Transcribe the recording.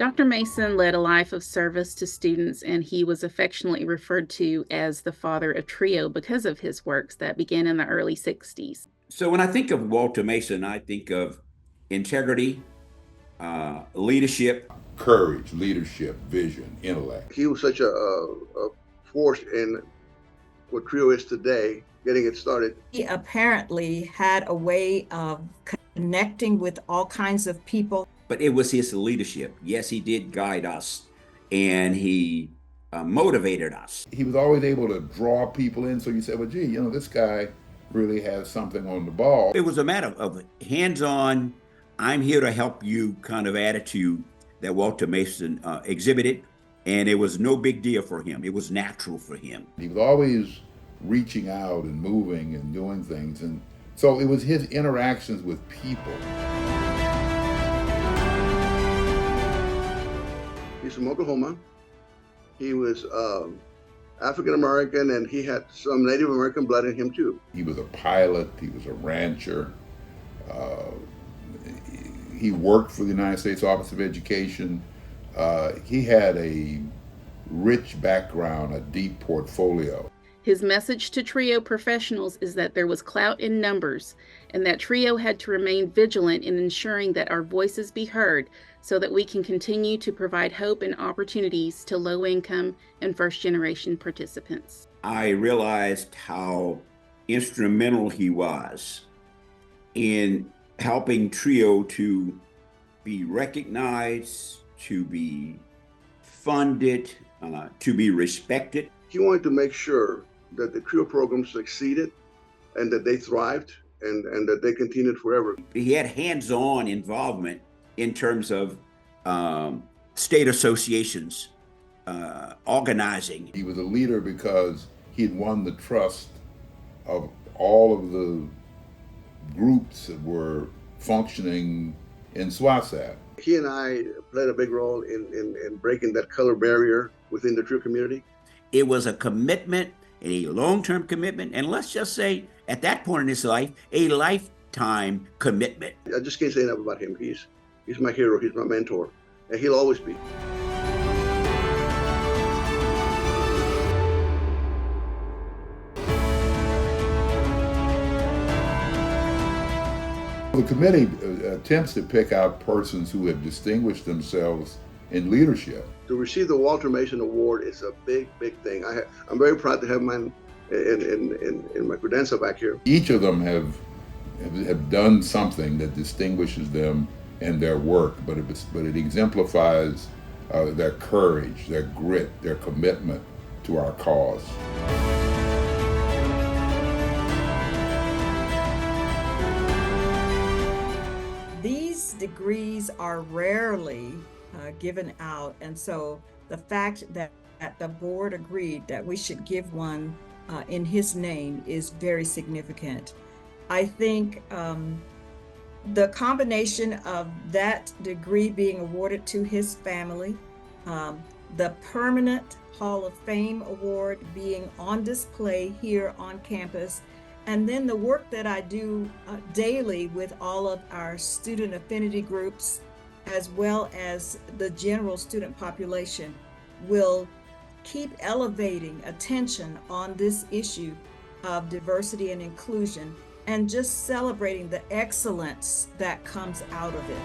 Dr. Mason led a life of service to students, and he was affectionately referred to as the father of TRIO because of his works that began in the early 60s. So when I think of Walter Mason, I think of integrity, leadership. Courage, leadership, vision, intellect. He was such a force in what TRIO is today, getting it started. He apparently had a way of connecting with all kinds of people. But it was his leadership. Yes, he did guide us, and he motivated us. He was always able to draw people in, so you said, well, gee, this guy really has something on the ball. It was a matter of hands-on, I'm here to help you kind of attitude that Walter Mason exhibited, and it was no big deal for him. It was natural for him. He was always reaching out and moving and doing things, and so it was his interactions with people. He's from Oklahoma. He was African American, and he had some Native American blood in him too. He was a pilot, he was a rancher. He worked for the United States Office of Education. He had a rich background, a deep portfolio. His message to TRIO professionals is that there was clout in numbers, and that TRIO had to remain vigilant in ensuring that our voices be heard so that we can continue to provide hope and opportunities to low-income and first-generation participants. I realized how instrumental he was in helping TRIO to be recognized, to be funded, to be respected. He wanted to make sure that the TRIO program succeeded and that they thrived and that they continued forever. He had hands-on involvement in terms of state associations, organizing. He was a leader because he had won the trust of all of the groups that were functioning in SWASAP. He and I played a big role in breaking that color barrier within the TRIO community. It was a commitment, a long-term commitment, and let's just say, at that point in his life, a lifetime commitment. I just can't say enough about him. He's my hero, he's my mentor, and he'll always be. The committee attempts to pick out persons who have distinguished themselves in leadership. To receive the Walter Mason Award is a big, big thing. I'm very proud to have mine in my credential back here. Each of them have done something that distinguishes them in their work, but it exemplifies their courage, their grit, their commitment to our cause. These degrees are rarely given out, and so the fact that the board agreed that we should give one in his name is very significant. I think the combination of that degree being awarded to his family, the permanent Hall of Fame award being on display here on campus, and then the work that I do daily with all of our student affinity groups, as well as the general student population, will keep elevating attention on this issue of diversity and inclusion and just celebrating the excellence that comes out of it.